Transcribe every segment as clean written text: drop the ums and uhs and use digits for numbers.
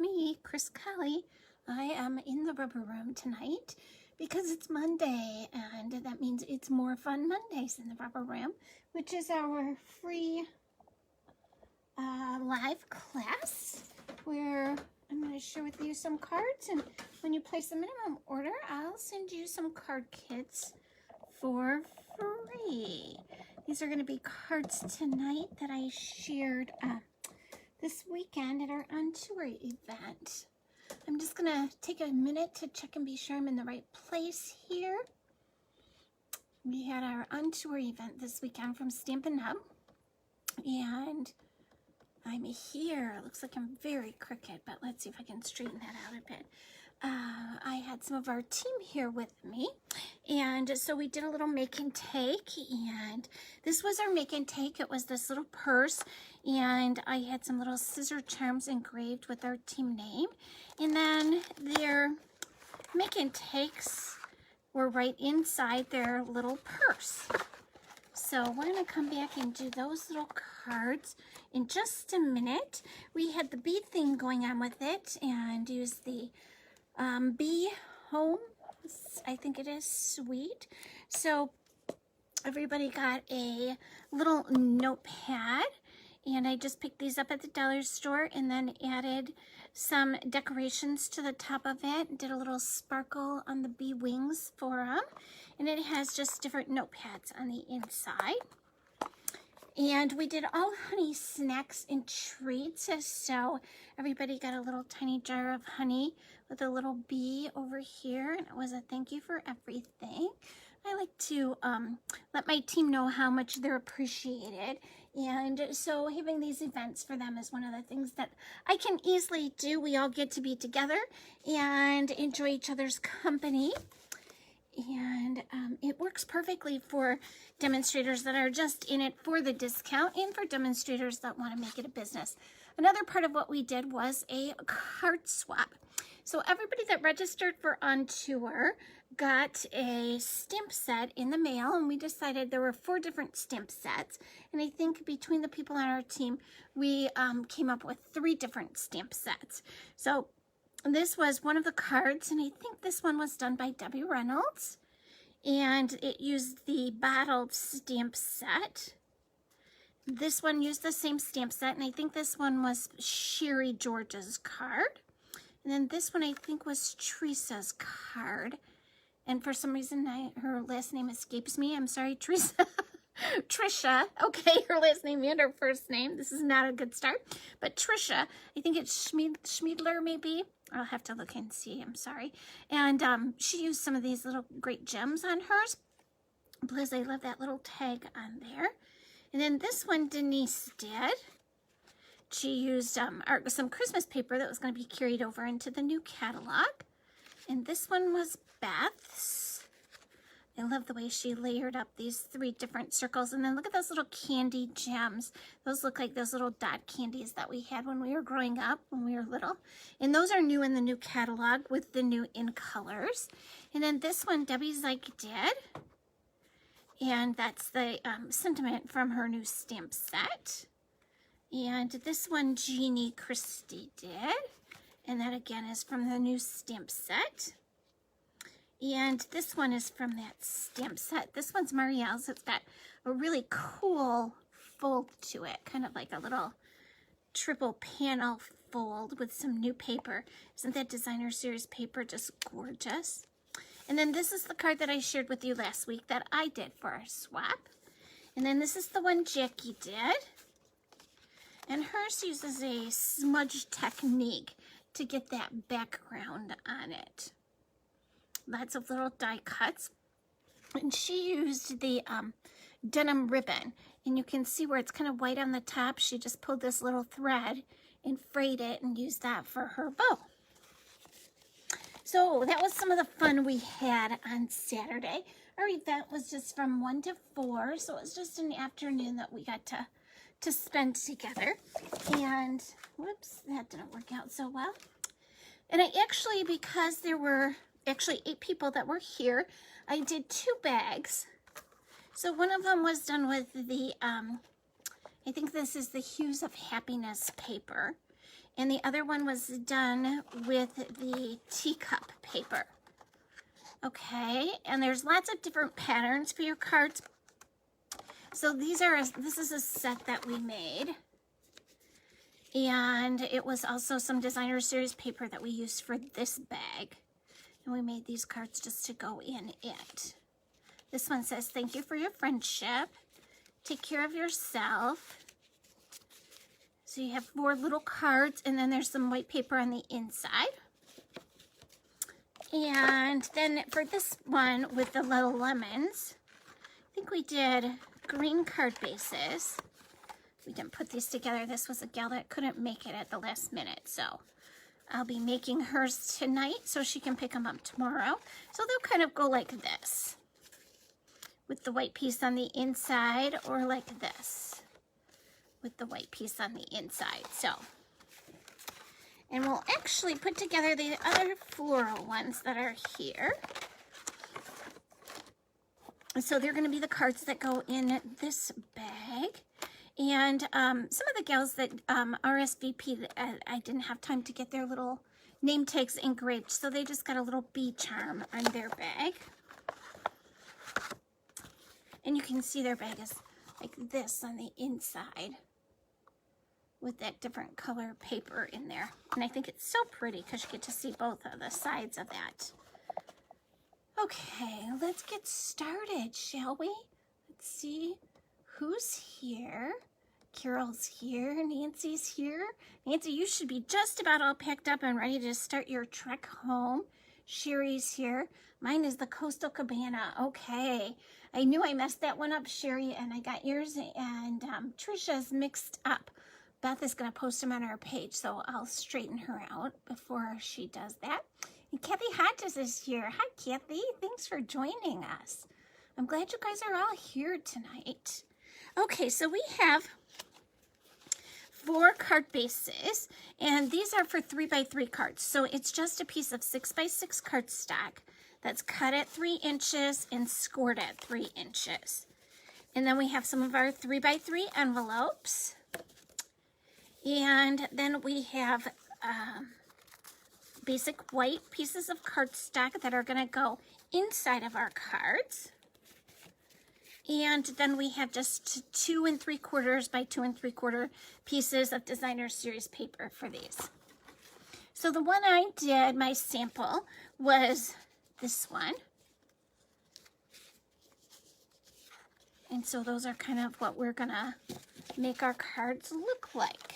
me, Chris Kelly. I am in the rubber room tonight because it's Monday, and that means it's more fun Mondays in the rubber room, which is our free live class where I'm going to share with you some cards, and when you place a minimum order, I'll send you some card kits for free. These are going to be cards tonight that I shared this weekend at our OnTour event. I'm just going to take a minute to check and be sure I'm in the right place here. We had our OnTour event this weekend from Stampin' Up, and I'm here. It looks like I'm very crooked, but let's see if I can straighten that out a bit. I had some of our team here with me, and so we did a little make and take, and this was our make and take. It was this little purse, and I had some little scissor charms engraved with our team name, and then their make and takes were right inside their little purse. So we're going to come back and do those little cards in just a minute. We had the bead thing going on with it and used the Bee Home, I think it is, Sweet. So everybody got a little notepad, and I just picked these up at the dollar store and then added some decorations to the top of it, did a little sparkle on the bee wings for them, and it has just different notepads on the inside. And we did all honey snacks and treats, so everybody got a little tiny jar of honey with a little bee over here, and it was a thank you for everything. I like to let my team know how much they're appreciated, and so having these events for them is one of the things that I can easily do. We all get to be together and enjoy each other's company, and it works perfectly for demonstrators that are just in it for the discount and for demonstrators that want to make it a business. Another part of what we did was a card swap. So everybody that registered for OnTour got a stamp set in the mail, and we decided there were 4 different stamp sets, and I think between the people on our team we came up with 3 different stamp sets. So this was one of the cards, and I think this one was done by Debbie Reynolds, and it used the bottled stamp set. This one used the same stamp set, and I think this one was Sherry George's card. And then this one I think was Teresa's card. And for some reason her last name escapes me. I'm sorry, Teresa. Trisha. Okay, her last name and her first name. This is not a good start. But Trisha, I think it's Schmiedler maybe. I'll have to look and see. I'm sorry. And she used some of these little great gems on hers. Plus I love that little tag on there. And then this one Denise did. She used some Christmas paper that was going to be carried over into the new catalog. And this one was Beth's. I love the way she layered up these 3 different circles. And then look at those little candy gems. Those look like those little dot candies that we had when we were growing up, when we were little. And those are new in the new catalog with the new in colors. And then this one Debbie Zeig did. And that's the sentiment from her new stamp set. And this one Jeannie Christie did. And that again is from the new stamp set. And this one is from that stamp set. This one's Marielle's. It's got a really cool fold to it. Kind of like a little triple panel fold with some new paper. Isn't that designer series paper just gorgeous? And then this is the card that I shared with you last week that I did for our swap. And then this is the one Jackie did. And hers uses a smudge technique to get that background on it. Lots of little die cuts. And she used the denim ribbon. And you can see where it's kind of white on the top. She just pulled this little thread and frayed it and used that for her bow. So that was some of the fun we had on Saturday. Our event was just from 1 to 4. So it was just an afternoon that we got to spend together. And whoops, that didn't work out so well. And I actually, because there were actually 8 people that were here, I did 2 bags. So one of them was done with the I think this is the Hues of Happiness paper, and the other one was done with the teacup paper. Okay, and there's lots of different patterns for your cards. So this is a set that we made. And it was also some designer series paper that we used for this bag. And we made these cards just to go in it. This one says, thank you for your friendship. Take care of yourself. So you have 4 little cards, and then there's some white paper on the inside. And then for this one with the little lemons, I think we did green card bases. We didn't put these together. This was a gal that couldn't make it at the last minute, so I'll be making hers tonight so she can pick them up tomorrow. So they'll kind of go like this, with the white piece on the inside, or like this, with the white piece on the inside. So, and we'll actually put together the other floral ones that are here. So they're going to be the cards that go in this bag. And some of the gals that RSVP, I didn't have time to get their little name tags engraved, so they just got a little bee charm on their bag. And you can see their bag is like this on the inside, with that different color paper in there. And I think it's so pretty because you get to see both of the sides of that. Okay, let's get started, shall we? Let's see who's here. Carol's here, Nancy's here. Nancy, you should be just about all packed up and ready to start your trek home. Sherry's here. Mine is the Coastal Cabana. Okay, I knew I messed that one up, Sherry, and I got yours, and Trisha's mixed up. Beth is going to post them on our page, so I'll straighten her out before she does that. And Kathy Hodges is here. Hi, Kathy. Thanks for joining us. I'm glad you guys are all here tonight. Okay, so we have 4 card bases, and these are for 3x3 cards. So it's just a piece of 6x6 cardstock that's cut at 3 inches and scored at 3 inches. And then we have some of our 3x3 envelopes. And then we have basic white pieces of cardstock that are going to go inside of our cards. And then we have just 2 3/4 by 2 3/4 pieces of designer series paper for these. So the one I did, my sample, was this one. And so those are kind of what we're gonna make our cards look like.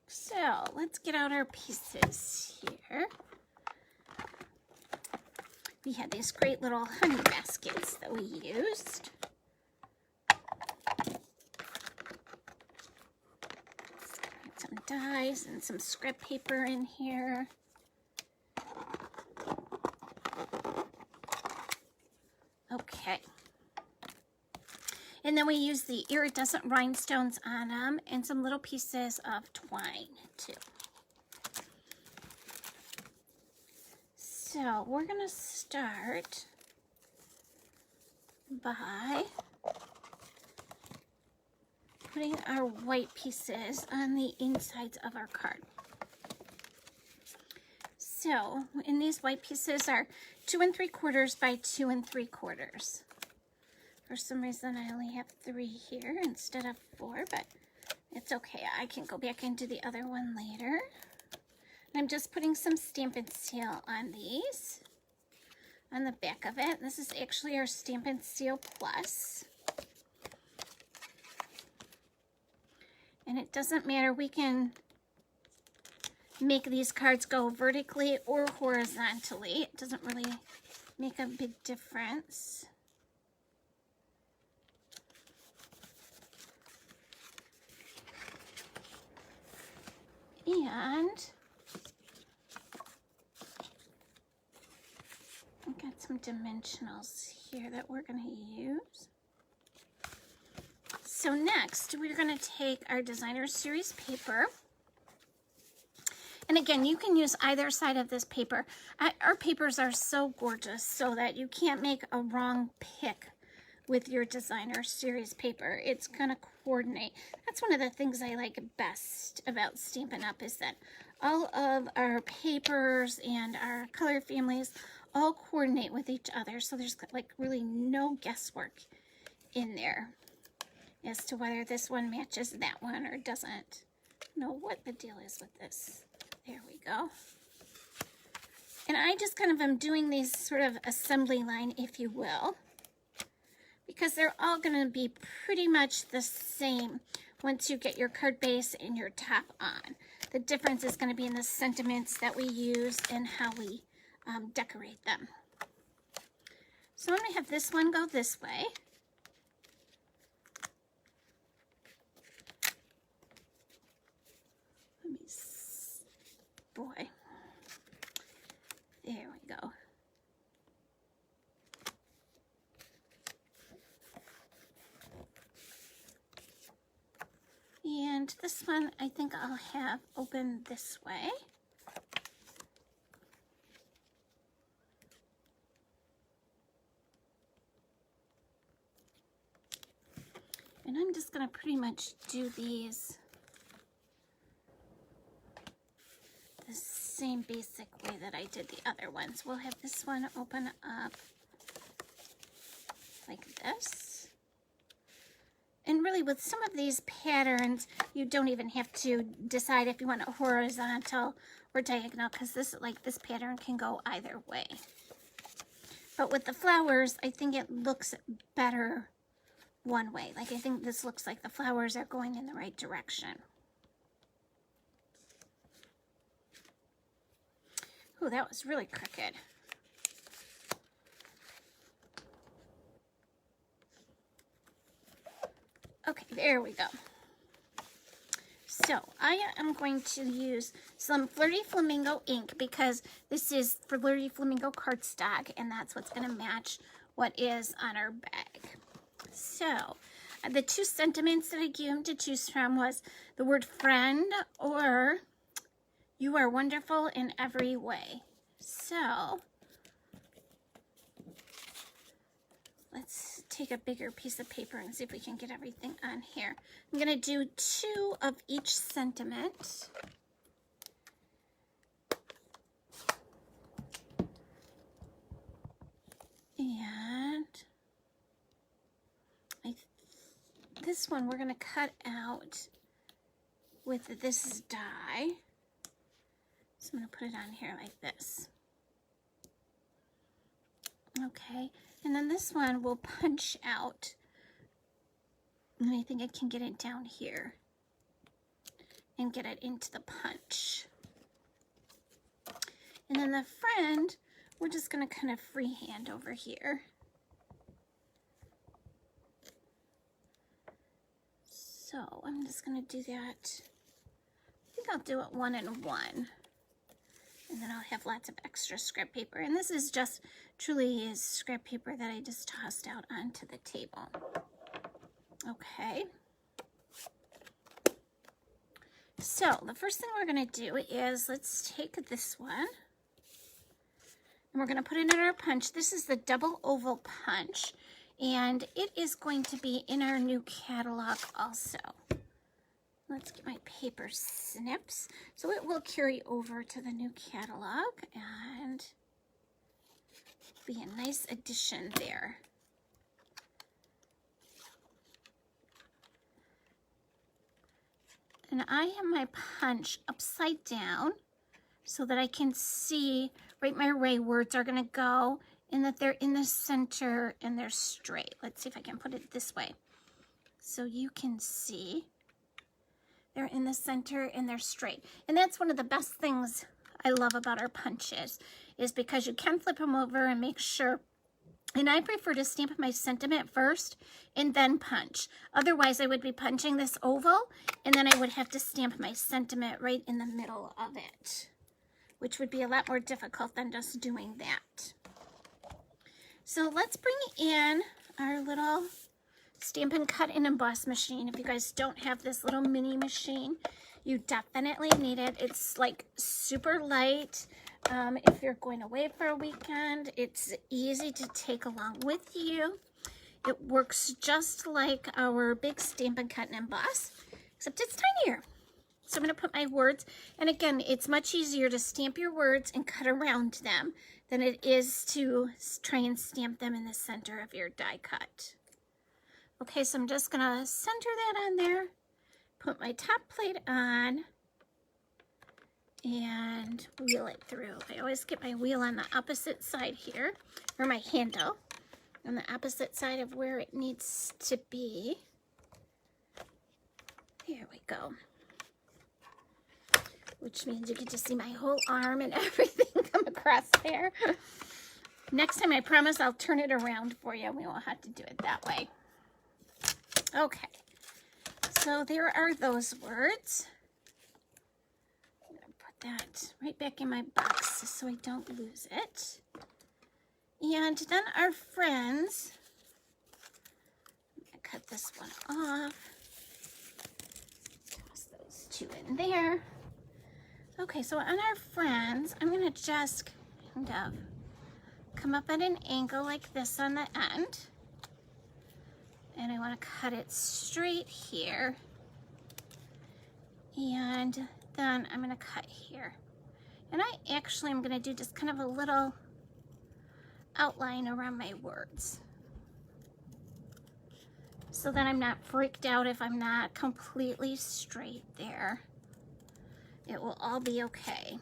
So let's get out our pieces here. We had these great little honey baskets that we used. Some dies and some scrap paper in here. Okay. And then we use the iridescent rhinestones on them and some little pieces of twine too. So we're going to start by putting our white pieces on the insides of our card. So, and these white pieces are 2 3/4 by 2 3/4. For some reason, I only have 3 here instead of 4, but it's okay. I can go back into the other one later. I'm just putting some Stampin' Seal on these, on the back of it. This is actually our Stampin' Seal Plus. And it doesn't matter, we can make these cards go vertically or horizontally. It doesn't really make a big difference. And I've got some dimensionals here that we're going to use. So next, we're going to take our designer series paper. And again, you can use either side of this paper. Our papers are so gorgeous so that you can't make a wrong pick with your designer series paper. It's going to coordinate. That's one of the things I like best about Stampin' Up! Is that all of our papers and our color families all coordinate with each other. So there's like really no guesswork in there as to whether this one matches that one or doesn't. Know what the deal is with this. There we go. And I just kind of am doing these sort of assembly line, if you will, because they're all going to be pretty much the same once you get your card base and your top on. The difference is going to be in the sentiments that we use and how we decorate them. So I'm going to have this one go this way. Boy. There we go. And this one I think I'll have open this way. And I'm just going to pretty much do these the same basic way that I did the other ones. We'll have this one open up like this. And really with some of these patterns, you don't even have to decide if you want it horizontal or diagonal, because this pattern can go either way. But with the flowers, I think it looks better one way. Like I think this looks like the flowers are going in the right direction. Oh, that was really crooked. Okay, there we go. So I am going to use some Flirty Flamingo ink because this is Flirty Flamingo cardstock, and that's what's going to match what is on our bag. So the two sentiments that I gave him to choose from was the word friend or you are wonderful in every way. So let's take a bigger piece of paper and see if we can get everything on here. I'm going to do 2 of each sentiment. And this one we're going to cut out with this die. So I'm going to put it on here like this. Okay, and then this one will punch out. And I think I can get it down here and get it into the punch. And then the friend, we're just going to kind of freehand over here. So I'm just going to do that. I think I'll do it 1 and 1. And then I'll have lots of extra scrap paper. And this is just truly is scrap paper that I just tossed out onto the table. Okay. So the first thing we're going to do is let's take this one. And we're going to put it in our punch. This is the double oval punch. And it is going to be in our new catalog also. Let's get my paper snips. So it will carry over to the new catalog and be a nice addition there. And I have my punch upside down so that I can see right where my words are going to go and that they're in the center and they're straight. Let's see if I can put it this way so you can see. They're in the center and they're straight. And that's one of the best things I love about our punches is because you can flip them over and make sure. And I prefer to stamp my sentiment first and then punch. Otherwise, I would be punching this oval and then I would have to stamp my sentiment right in the middle of it, which would be a lot more difficult than just doing that. So let's bring in our little Stampin' Cut and Emboss machine. If you guys don't have this little mini machine, you definitely need it. It's like super light. If you're going away for a weekend, it's easy to take along with you. It works just like our big Stampin' Cut and Emboss, except it's tinier. So I'm going to put my words, and again, it's much easier to stamp your words and cut around them than it is to try and stamp them in the center of your die cut. Okay, so I'm just going to center that on there, put my top plate on, and wheel it through. I always get my wheel on the opposite side here, or my handle on the opposite side of where it needs to be. There we go. Which means you get to see my whole arm and everything come across there. Next time, I promise I'll turn it around for you. We won't have to do it that way. Okay, so there are those words. I'm going to put that right back in my box so I don't lose it. And then our friends, I'm going to cut this one off. Toss those two in there. Okay, so on our friends, I'm going to just kind of come up at an angle like this on the end. And I want to cut it straight here. And then I'm going to cut here. And I actually am going to do just kind of a little outline around my words, so that I'm not freaked out if I'm not completely straight there. It will all be okay.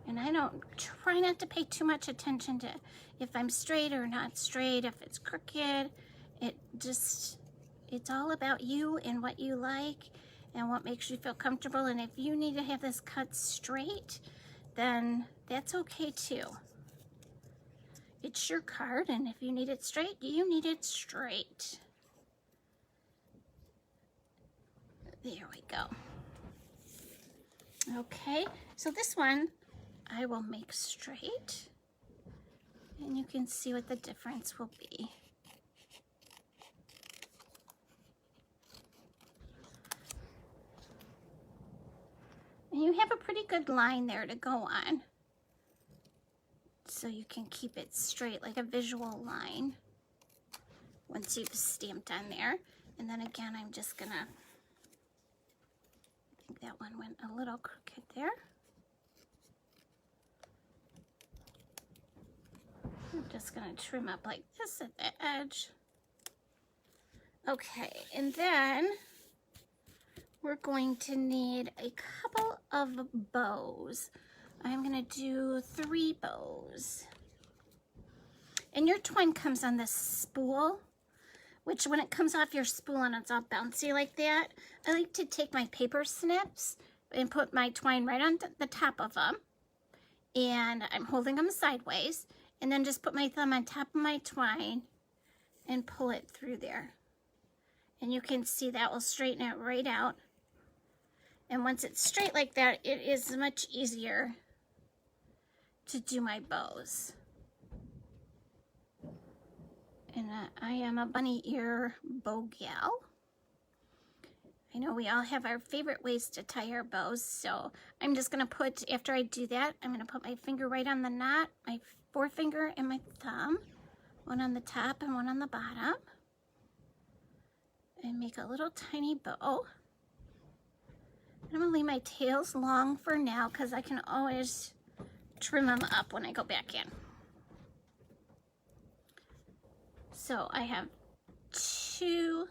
And I don't try not to pay too much attention to if I'm straight or not straight, if it's crooked. It's all about you and what you like and what makes you feel comfortable. And if you need to have this cut straight, then that's okay too. It's your card, and if you need it straight, you need it straight. There we go. Okay, so this one I will make straight, and you can see what the difference will be. And you have a pretty good line there to go on, so you can keep it straight like a visual line once you've stamped on there. And then again, I'm just gonna, I think that one went a little crooked there. I'm just gonna trim up like this at the edge. Okay, and then we're going to need a couple of bows. I'm gonna do 3 bows. And your twine comes on this spool, which when it comes off your spool and it's all bouncy like that, I like to take my paper snips and put my twine right on the top of them. And I'm holding them sideways, and then just put my thumb on top of my twine and pull it through there. And you can see that will straighten it right out. And once it's straight like that, it is much easier to do my bows. And I am a bunny ear bow gal. I know we all have our favorite ways to tie our bows, so I'm just gonna put, after I do that, I'm gonna put my finger right on the knot, my forefinger and my thumb, one on the top and one on the bottom, and make a little tiny bow. I'm gonna leave my tails long for now because I can always trim them up when I go back in. So I have 2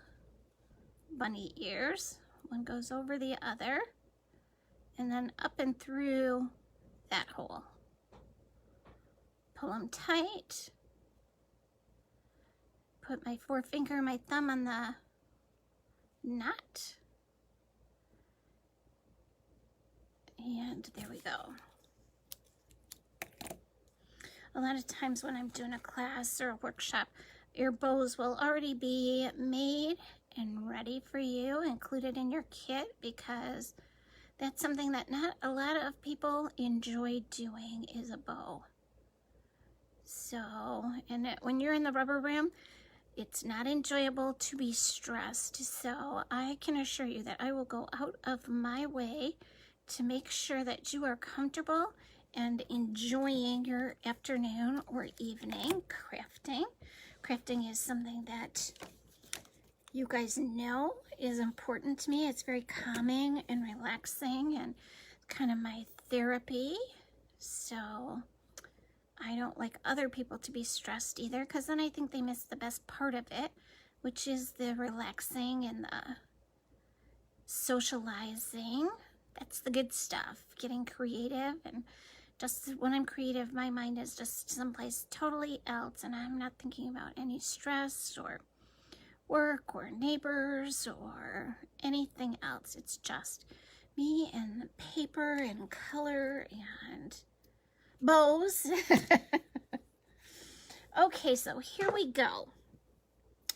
bunny ears. One goes over the other and then up and through that hole. Pull them tight. Put my forefinger and my thumb on the knot. And there we go. A lot of times when I'm doing a class or a workshop, your bows will already be made and ready for you, included in your kit, because that's something that not a lot of people enjoy doing, is a bow. So, when you're in the rubber room, it's not enjoyable to be stressed. So I can assure you that I will go out of my way to make sure that you are comfortable and enjoying your afternoon or evening crafting. Crafting is something that you guys know is important to me. It's very calming and relaxing and kind of my therapy. So I don't like other people to be stressed either, because then I think they miss the best part of it, which is the relaxing and the socializing. That's the good stuff. Getting creative, and just when I'm creative, my mind is just someplace totally else, and I'm not thinking about any stress or work or neighbors or anything else. It's just me and the paper and color and bows. Okay, so here we go.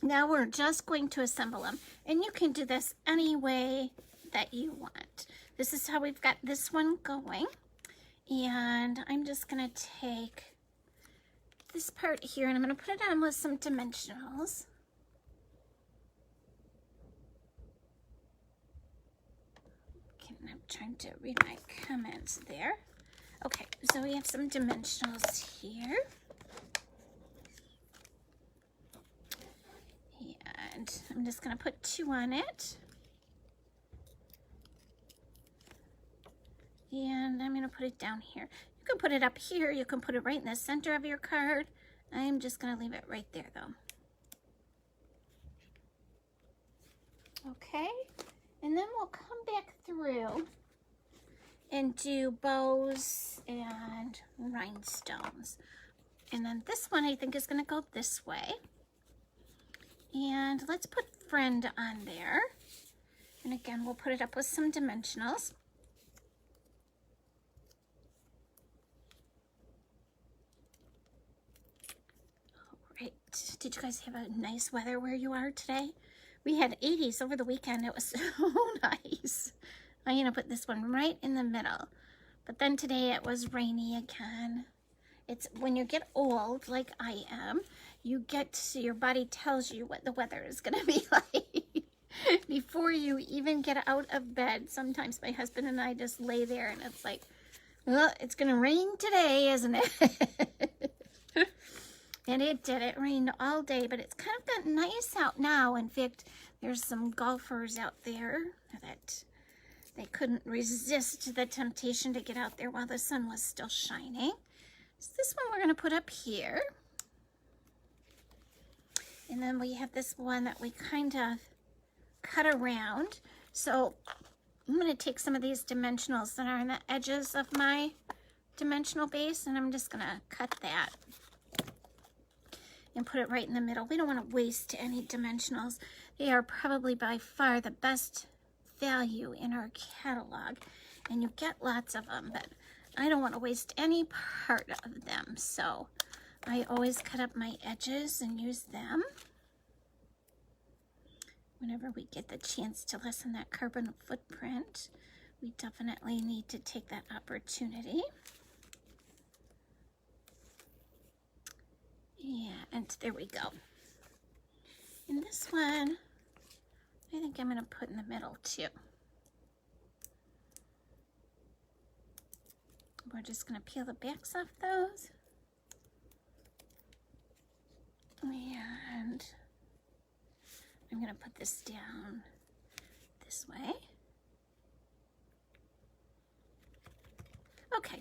Now we're just going to assemble them, and you can do this any way that you want. This is how we've got this one going, and I'm just gonna take this part here and I'm gonna put it on with some dimensionals. Okay, I'm trying to read my comments there. Okay, so we have some dimensionals here. And I'm just going to put 2 on it. And I'm going to put it down here. You can put it up here. You can put it right in the center of your card. I'm just going to leave it right there though. Okay. And then we'll come back through and do bows and rhinestones. And then this one I think is going to go this way. And let's put friend on there. And again, we'll put it up with some dimensionals. All right. Did you guys have a nice weather where you are today? We had 80s over the weekend. It was so nice. I'm going to put this one right in the middle. But then today it was rainy again. It's when you get old, like I am, you get to, your body tells you what the weather is going to be like before you even get out of bed. Sometimes my husband and I just lay there and it's like, well, it's going to rain today, isn't it? And it did. It rained all day, but it's kind of got nice out now. In fact, there's some golfers out there that they couldn't resist the temptation to get out there while the sun was still shining. So this one we're going to put up here. And then we have this one that we kind of cut around. So I'm going to take some of these dimensionals that are on the edges of my dimensional base, and I'm just going to cut that and put it right in the middle. We don't want to waste any dimensionals. They are probably by far the best value in our catalog, and you get lots of them, but I don't want to waste any part of them, so I always cut up my edges and use them whenever we get the chance to lessen that carbon footprint. We definitely need to take that opportunity. Yeah, and there we go. And this one, I think I'm going to put in the middle too. We're just going to peel the backs off those. And I'm going to put this down this way. Okay,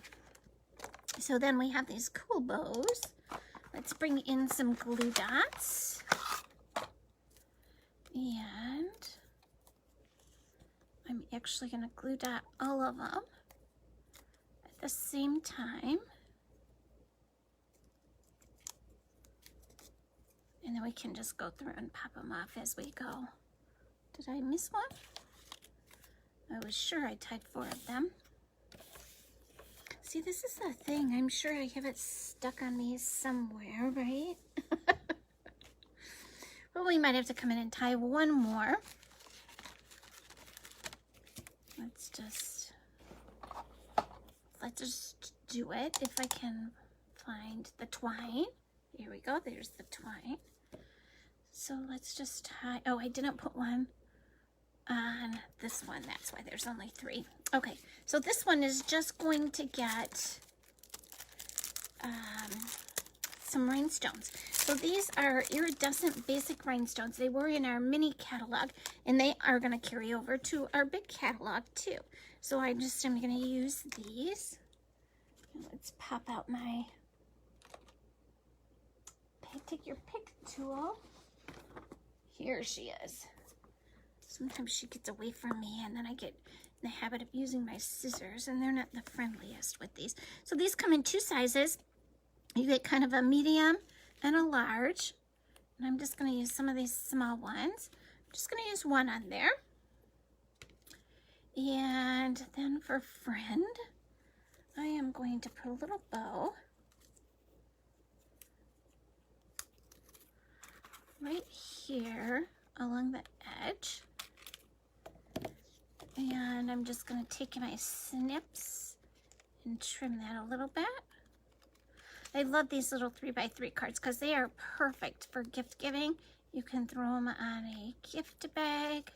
so then we have these cool bows. Let's bring in some glue dots. And I'm actually going to glue dot all of them at the same time. And then we can just go through and pop them off as we go. Did I miss one? I was sure I tied 4 of them. See, this is the thing. I'm sure I have it stuck on me somewhere, right? Well, we might have to come in and tie one more. Let's just do it if I can find the twine. Here we go. There's the twine. So let's just tie. Oh, I didn't put one on this one. That's why there's only 3. Okay, so this one is just going to get some rhinestones. So these are iridescent basic rhinestones. They were in our mini catalog, and they are going to carry over to our big catalog too. So I'm going to use these. Let's pop out my take your pick tool. Here she is. Sometimes she gets away from me, and then I get in the habit of using my scissors, and they're not the friendliest with these. So these come in 2 sizes. You get kind of a medium and a large. And I'm just going to use some of these small ones. I'm just going to use one on there. And then for friend, I am going to put a little bow right here along the edge. And I'm just going to take my snips and trim that a little bit. I love these little 3x3 cards because they are perfect for gift giving. You can throw them on a gift bag.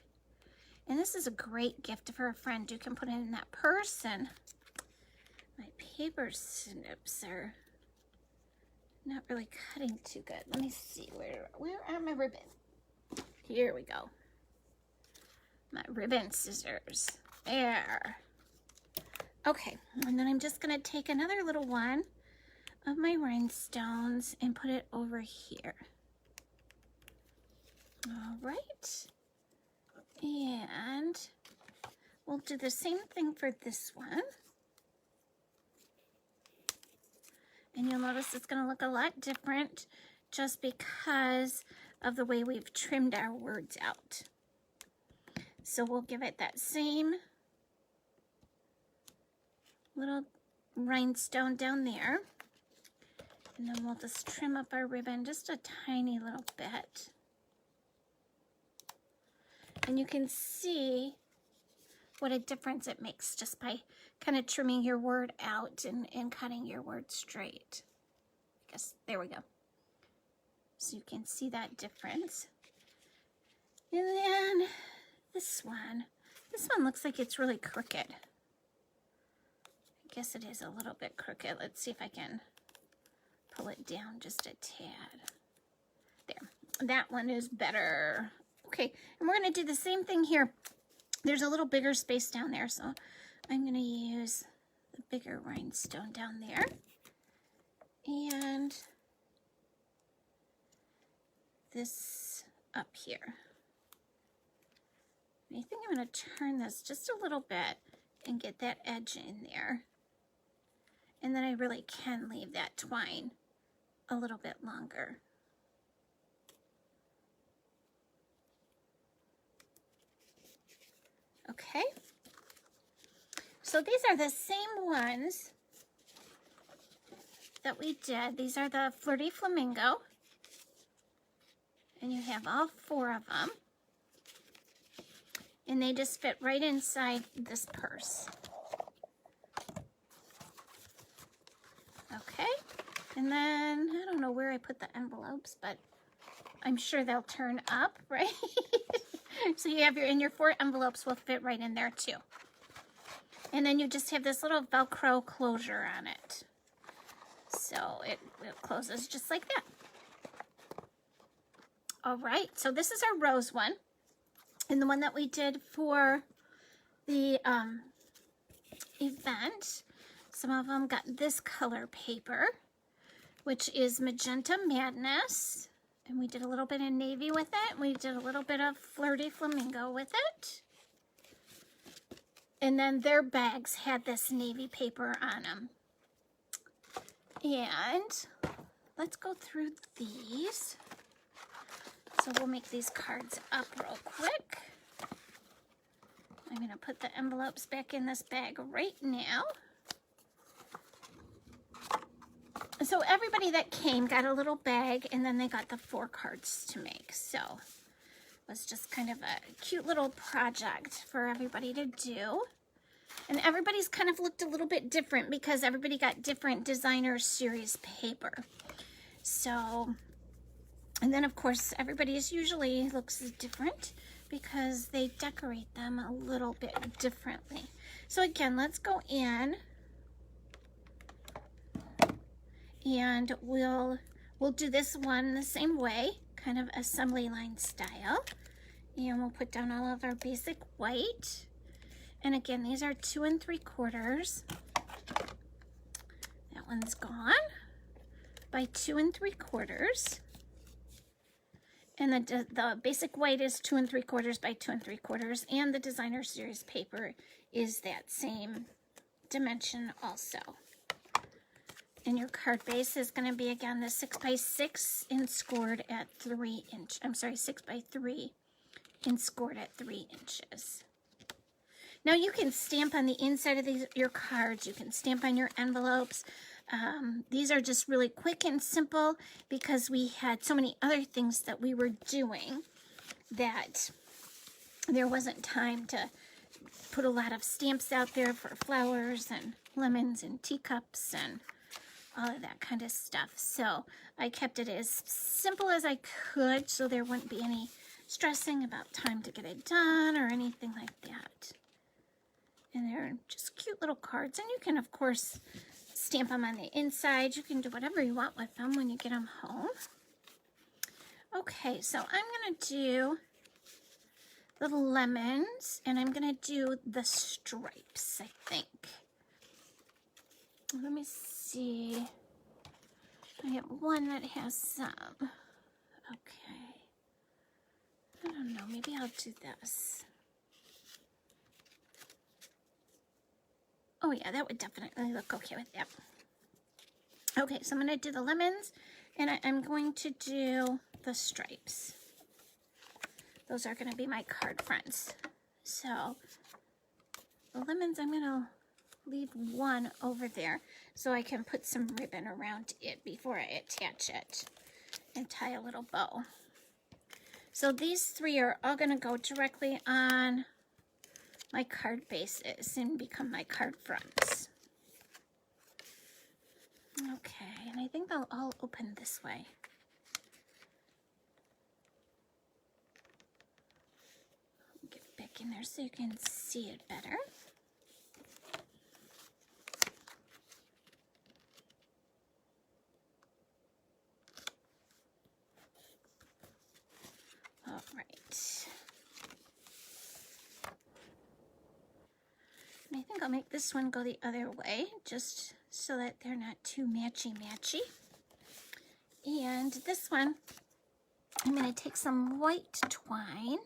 And this is a great gift for a friend. You can put it in that purse. And my paper snips are not really cutting too good. Let me see, where are my ribbons? Here we go. My ribbon scissors. There. Okay, and then I'm just going to take another little one of my rhinestones and put it over here. All right. And we'll do the same thing for this one. And you'll notice it's going to look a lot different just because of the way we've trimmed our words out. So we'll give it that same little rhinestone down there. And then we'll just trim up our ribbon just a tiny little bit. And you can see what a difference it makes just by kind of trimming your word out and cutting your word straight. I guess, there we go. So you can see that difference. And then this one looks like it's really crooked. I guess it is a little bit crooked. Let's see if I can pull it down just a tad. There, that one is better. Okay, and we're going to do the same thing here. There's a little bigger space down there, so I'm going to use the bigger rhinestone down there. And this up here. I think I'm going to turn this just a little bit and get that edge in there. And then I really can leave that twine a little bit longer. Okay, so these are the same ones that we did. These are the Flirty Flamingo, and you have all 4 of them, and they just fit right inside this purse. Okay, and then I don't know where I put the envelopes, but I'm sure they'll turn up, right? So you have your 4 envelopes will fit right in there too. And then you just have this little Velcro closure on it. So it closes just like that. All right, so this is our rose one. And the one that we did for the event, some of them got this color paper, which is Magenta Madness. And we did a little bit of navy with it. We did a little bit of Flirty Flamingo with it. And then their bags had this navy paper on them. And let's go through these. So we'll make these cards up real quick. I'm going to put the envelopes back in this bag right now. So everybody that came got a little bag, and then they got the 4 cards to make. So it was just kind of a cute little project for everybody to do. And everybody's kind of looked a little bit different because everybody got different designer series paper. So, and then of course everybody's usually looks different because they decorate them a little bit differently. So again, let's go in. And we'll do this one the same way, kind of assembly line style. And we'll put down all of our basic white. And again, these are 2 3/4. That one's gone. By 2 3/4. And the basic white is 2 3/4 by 2 3/4. And the designer series paper is that same dimension also. And your card base is going to be, again, the 6 by 6 and scored at 3 inch. I'm sorry, 6 by 3 and scored at 3 inches. Now you can stamp on the inside of your cards. You can stamp on your envelopes. These are just really quick and simple because we had so many other things that we were doing that there wasn't time to put a lot of stamps out there for flowers and lemons and teacups and all of that kind of stuff. So I kept it as simple as I could so there wouldn't be any stressing about time to get it done or anything like that. And they're just cute little cards. And you can, of course, stamp them on the inside. You can do whatever you want with them when you get them home. Okay, so I'm going to do the lemons, and I'm going to do the stripes, I think. Let me see. I have one that has some. Okay. I don't know. Maybe I'll do this. Oh, yeah, that would definitely look okay with that. Okay, so I'm going to do the lemons, and I'm going to do the stripes. Those are going to be my card fronts. So the lemons, I'm going to leave one over there so I can put some ribbon around it before I attach it and tie a little bow. So these 3 are all going to go directly on my card bases and become my card fronts. Okay, and I think they'll all open this way. Get back in there so you can see it better. All right. And I think I'll make this one go the other way, just so that they're not too matchy-matchy. And this one, I'm going to take some white twine.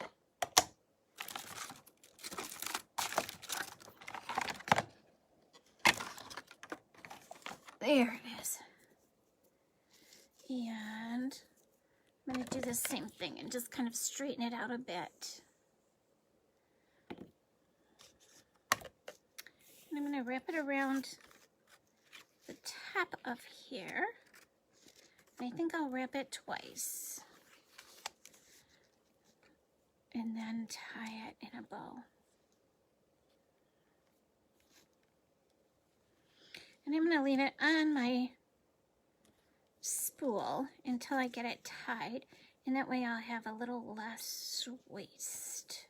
There it is. And I'm going to do the same thing and just kind of straighten it out a bit. And I'm going to wrap it around the top of here. And I think I'll wrap it twice. And then tie it in a bow. And I'm going to leave it on my spool until I get it tied. And that way I'll have a little less waste.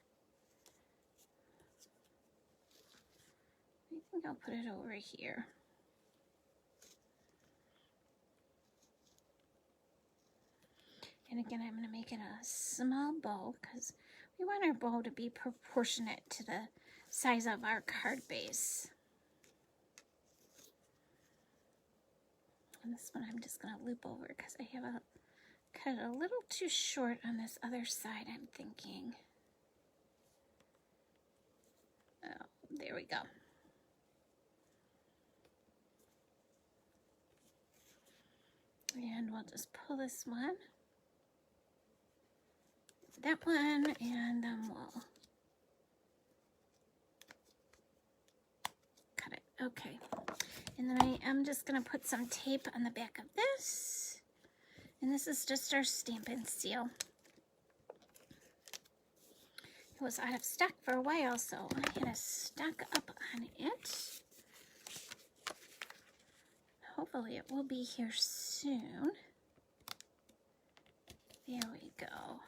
I think I'll put it over here. And again, I'm going to make it a small bow because we want our bow to be proportionate to the size of our card base. And this one I'm just going to loop over because I have cut it a little too short on this other side, I'm thinking. Oh, there we go. And we'll just pull this one, that one, and then we'll cut it. Okay. And then I am just going to put some tape on the back of this. And this is just our stamp and seal. It was out of stock for a while, so I had to stock up on it. Hopefully it will be here soon. There we go.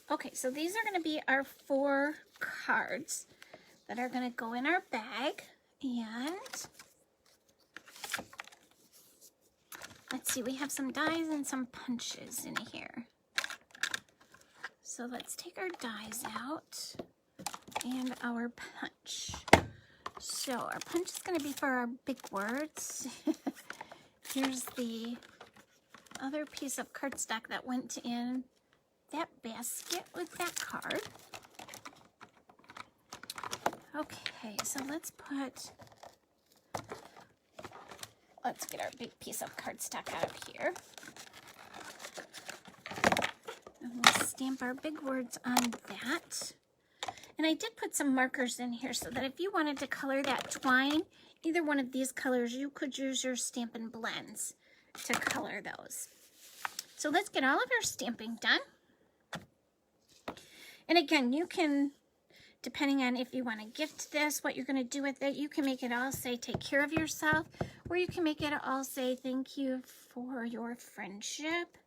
Okay, so these are going to be our 4 cards that are going to go in our bag. And let's see, we have some dies and some punches in here. So let's take our dies out and our punch. So our punch is going to be for our big words. Here's the other piece of cardstock that went in that basket with that card. Okay, so let's get our big piece of cardstock out of here. And we'll stamp our big words on that. And I did put some markers in here so that if you wanted to color that twine, either one of these colors, you could use your Stampin' Blends to color those. So let's get all of our stamping done. And again, you can, depending on if you want to gift this, what you're going to do with it, you can make it all say, take care of yourself, or you can make it all say, thank you for your friendship.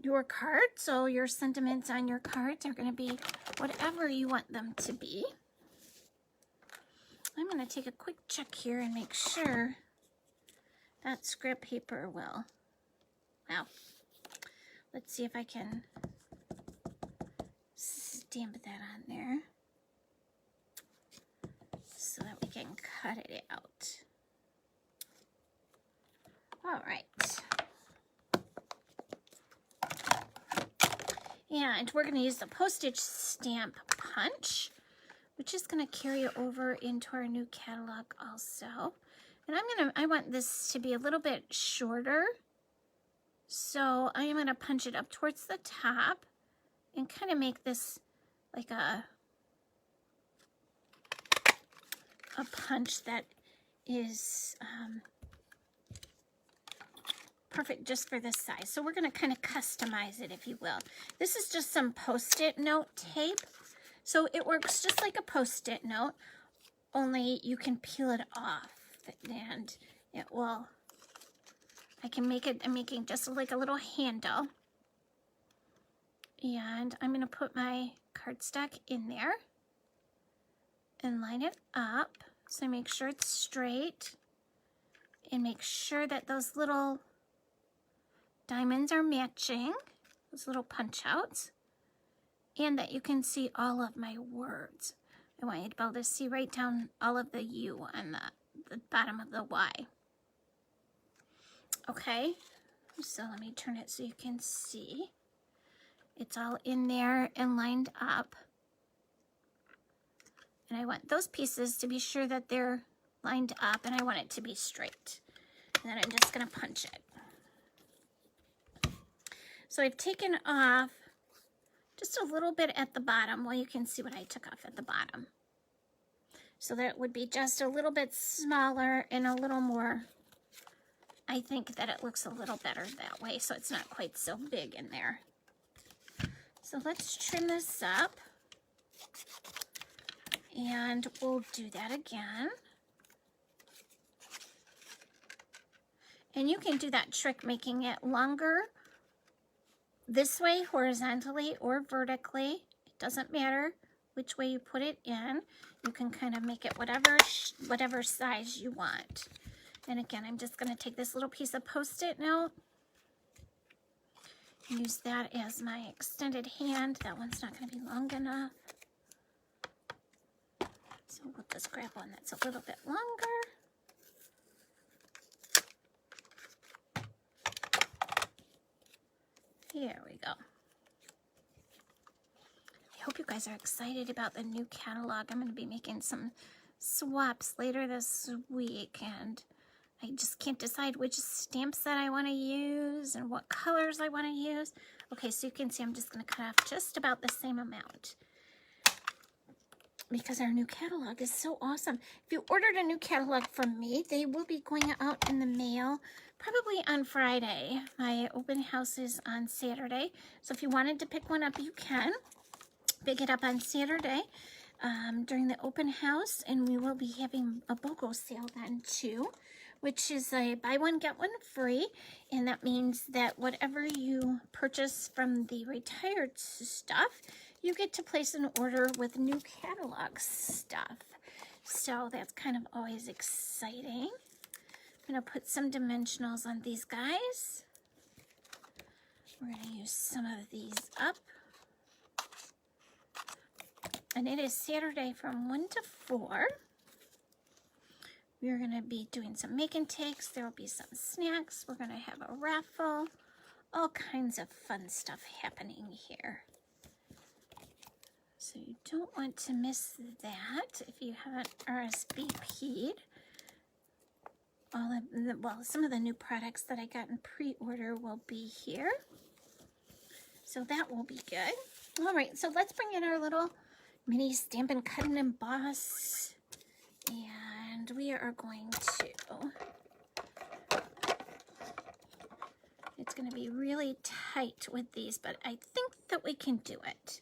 Your cards, so your sentiments on your cards are going to be whatever you want them to be. I'm going to take a quick check here and make sure that scrap paper will. Wow. Let's see if I can stamp that on there so that we can cut it out. All right. And we're going to use the postage stamp punch, which is going to carry it over into our new catalog also. And I want this to be a little bit shorter. So I am going to punch it up towards the top and kind of make this like a punch that is perfect just for this size. So we're going to kind of customize it, if you will. This is just some Post-it note tape. So it works just like a Post-it note, only you can peel it off and it will, I can make it, I'm making just like a little handle. And I'm going to put my cardstock in there and line it up. So make sure it's straight and make sure that those little diamonds are matching, those little punch outs, and that you can see all of my words. I want you to be able to see right down all of the U on the bottom of the Y. Okay, so let me turn it so you can see. It's all in there and lined up. And I want those pieces to be sure that they're lined up, and I want it to be straight. And then I'm just going to punch it. So I've taken off just a little bit at the bottom. Well, you can see what I took off at the bottom. So that would be just a little bit smaller and a little more, I think that it looks a little better that way, so it's not quite so big in there. So let's trim this up. And we'll do that again. And you can do that trick making it longer this way, horizontally or vertically. It doesn't matter which way you put it in. You can kind of make it whatever size you want. And again, I'm just going to take this little piece of Post-it note, use that as my extended hand. That one's not going to be long enough. So we'll just grab one that's a little bit longer. Here we go. I hope you guys are excited about the new catalog. I'm going to be making some swaps later this week, and I just can't decide which stamps that I want to use and what colors I want to use. Okay, so you can see I'm just going to cut off just about the same amount because our new catalog is so awesome. If you ordered a new catalog from me, they will be going out in the mail probably on Friday. My open house is on Saturday, so if you wanted to pick one up, you can pick it up on Saturday during the open house, and we will be having a BOGO sale then too, which is a buy one get one free, and that means that whatever you purchase from the retired stuff, you get to place an order with new catalog stuff. So that's kind of always exciting. I'm going to put some dimensionals on these guys. We're going to use some of these up. And it is Saturday from 1 to 4. We're going to be doing some make and takes. There will be some snacks. We're going to have a raffle. All kinds of fun stuff happening here. So you don't want to miss that if you haven't RSVP'd. Well, some of the new products that I got in pre-order will be here. So that will be good. All right, so let's bring in our little mini Stampin' Cut and Emboss. And we are going to, it's going to be really tight with these, but I think that we can do it.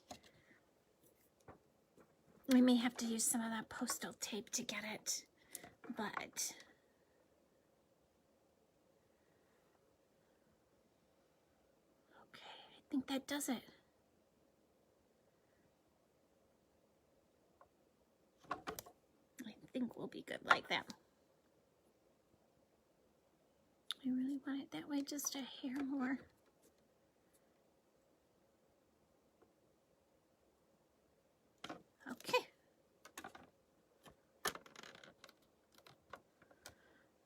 We may have to use some of that postal tape to get it, but I think that does it. I think we'll be good like that. I really want it that way, just a hair more. Okay.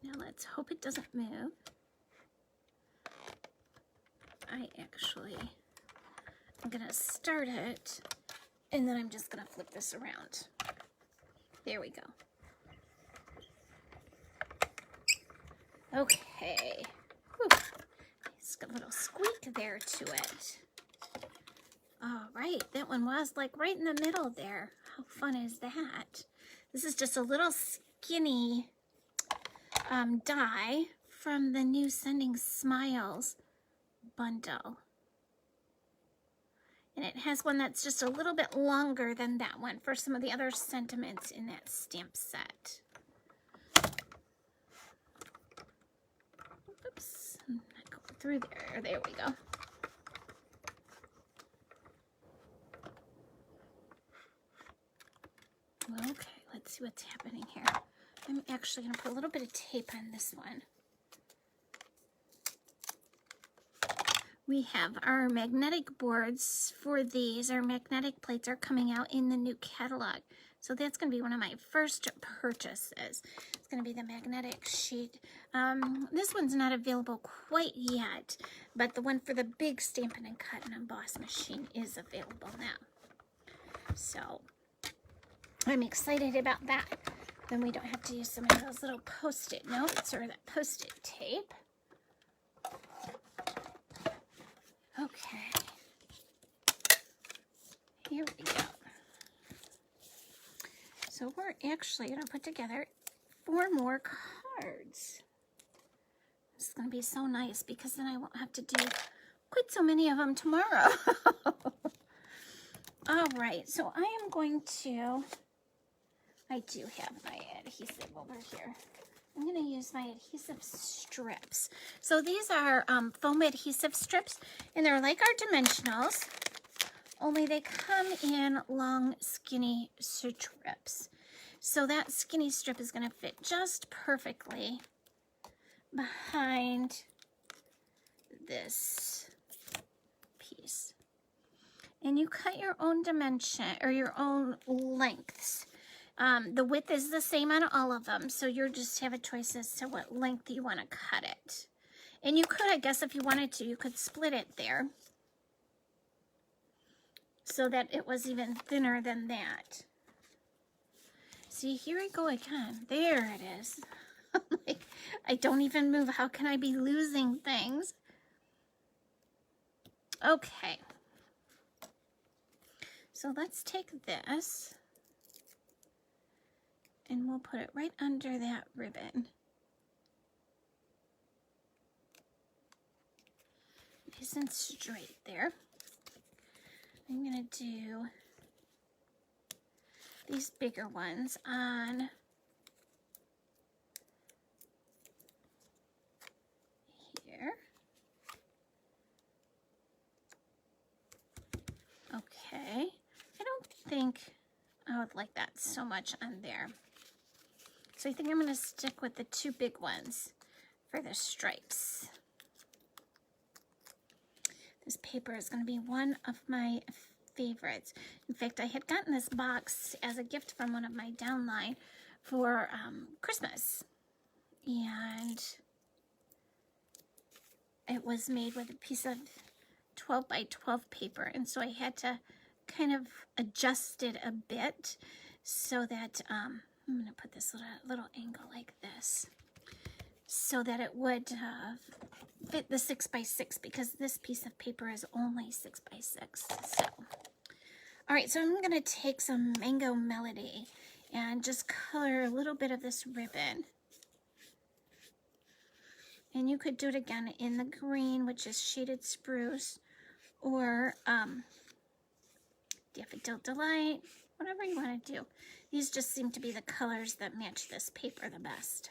Now let's hope it doesn't move. I'm gonna start it, and then I'm just gonna flip this around. There we go. Okay. Whew. It's got a little squeak there to it. All right, that one was like right in the middle there. How fun is that? This is just a little skinny die from the new Sending Smiles bundle. And it has one that's just a little bit longer than that one for some of the other sentiments in that stamp set. Oops, I'm not going through there. There we go. Okay, let's see what's happening here. I'm actually going to put a little bit of tape on this one. We have our magnetic boards for these. Our magnetic plates are coming out in the new catalog. So that's going to be one of my first purchases. It's going to be the magnetic sheet. This one's not available quite yet, but the one for the big Stampin' and Cut and Emboss machine is available now. So I'm excited about that. Then we don't have to use some of those little Post-it notes or that Post-it tape. Okay. Here we go. So we're actually going to put together 4 more cards. This is going to be so nice because then I won't have to do quite so many of them tomorrow. All right, so I am going to, I do have my adhesive over here. I'm going to use my adhesive strips. So these are foam adhesive strips, and they're like our dimensionals, only they come in long, skinny strips. So that skinny strip is going to fit just perfectly behind this piece. And you cut your own dimension or your own lengths. The width is the same on all of them, so you just have a choice as to what length you want to cut it. And you could, I guess, if you wanted to, you could split it there so that it was even thinner than that. See, here I go again. There it is. Like, I don't even move. How can I be losing things? Okay. So let's take this. And we'll put it right under that ribbon. Nice and straight there. I'm going to do these bigger ones on here. Okay. I don't think I would like that so much on there. So I think I'm going to stick with the 2 big ones. for the stripes. This paper is going to be one of my favorites. In fact, I had gotten this box as a gift from one of my downline for Christmas. And it was made with a piece of 12 by 12 paper. And so I had to kind of adjust it a bit so that, I'm going to put this little angle like this, so that it would fit the 6 by 6, because this piece of paper is only 6 by 6. So, all right, so I'm going to take some Mango Melody and just color a little bit of this ribbon. And you could do it again in the green, which is shaded spruce, or Daffodil Delight, whatever you want to do. These just seem to be the colors that match this paper the best.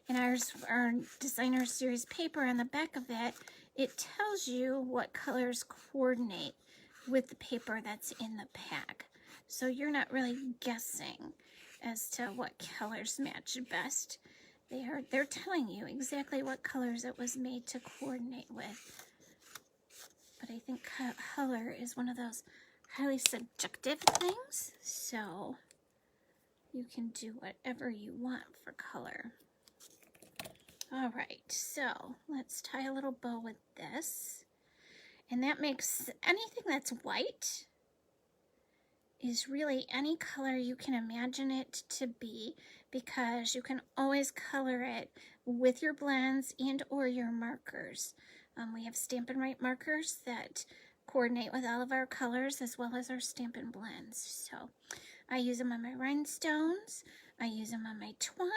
And our designer series paper, on the back of it, it tells you what colors coordinate with the paper that's in the pack. So you're not really guessing as to what colors match best. They're telling you exactly what colors it was made to coordinate with. But I think color is one of those highly subjective things, so you can do whatever you want for color. All right, so let's tie a little bow with this. And that makes anything that's white is really any color you can imagine it to be, because you can always color it with your blends and or your markers. We have Stampin' Write markers that coordinate with all of our colors, as well as our Stampin' Blends. So I use them on my rhinestones, I use them on my twine,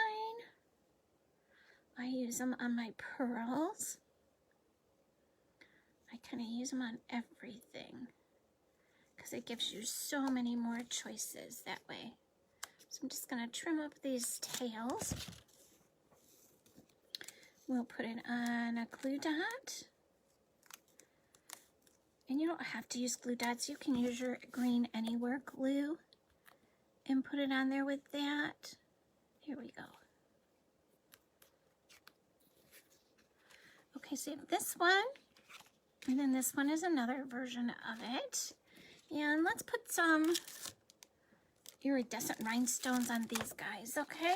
I use them on my pearls. I kind of use them on everything because it gives you so many more choices that way. So I'm just going to trim up these tails. We'll put it on a glue dot. And you don't have to use glue dots. You can use your Green Anywhere glue and put it on there with that. Here we go. Okay, so you have this one, and then this one is another version of it. And let's put some iridescent rhinestones on these guys, okay?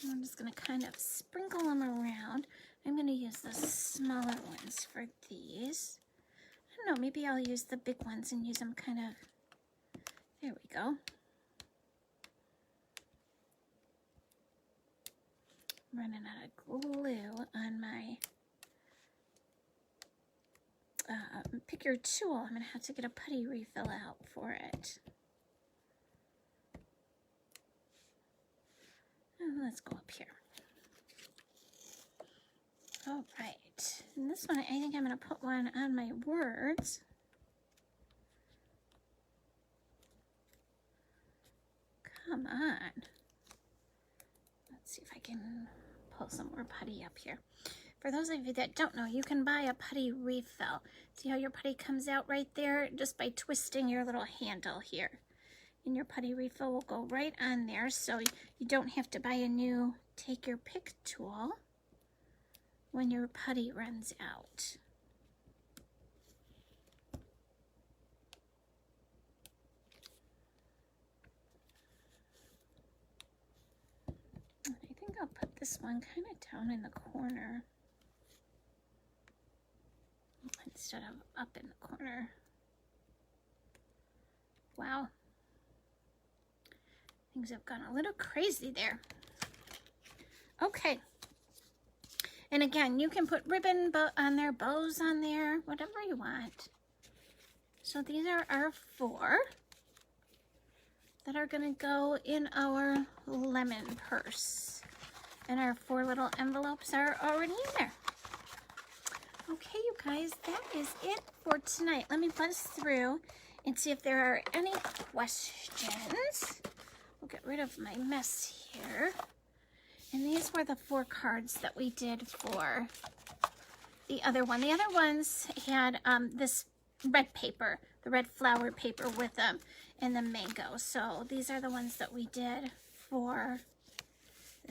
I'm just going to kind of sprinkle them around. I'm going to use the smaller ones for these. I don't know, maybe I'll use the big ones and use them kind of, there we go. I'm running out of glue on my pick your tool. I'm going to have to get a putty refill out for it. Let's go up here. All right, and this one, I think I'm going to put one on my words. Come on. Let's see if I can pull some more putty up here. For those of you that don't know, you can buy a putty refill. See how your putty comes out right there? Just by twisting your little handle here. And your putty refill will go right on there, so you don't have to buy a new take your pick tool when your putty runs out. I think I'll put this one kind of down in the corner instead of up in the corner. Wow. Things have gone a little crazy there. Okay. And again, you can put ribbon on there, bows on there, whatever you want. So these are our 4 that are going to go in our lemon purse. And our 4 little envelopes are already in there. Okay, you guys, that is it for tonight. Let me buzz through and see if there are any questions. We'll get rid of my mess here. And these were the 4 cards that we did for the other one. The other ones had this red paper, the red flower paper with them, and the mango. So these are the ones that we did for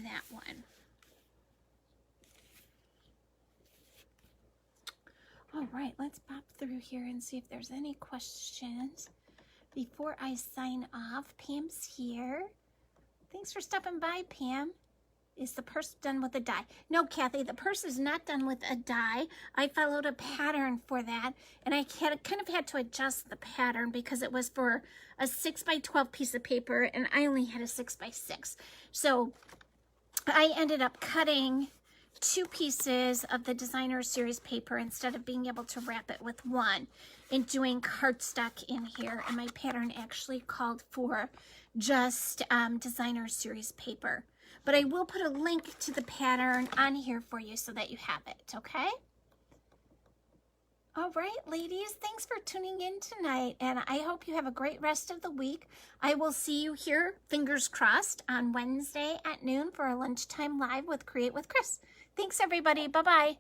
that one. All right, let's pop through here and see if there's any questions before I sign off. Pam's here. Thanks for stopping by, Pam. Is the purse done with a die? No, Kathy, the purse is not done with a die. I followed a pattern for that, and I kind of had to adjust the pattern because it was for a 6x12 piece of paper, and I only had a 6x6. So I ended up cutting 2 pieces of the designer series paper instead of being able to wrap it with one, and doing cardstock in here. And my pattern actually called for just designer series paper. But I will put a link to the pattern on here for you so that you have it, okay? All right, ladies, thanks for tuning in tonight, and I hope you have a great rest of the week. I will see you here, fingers crossed, on Wednesday at noon for a lunchtime live with Create with Chris. Thanks, everybody. Bye-bye.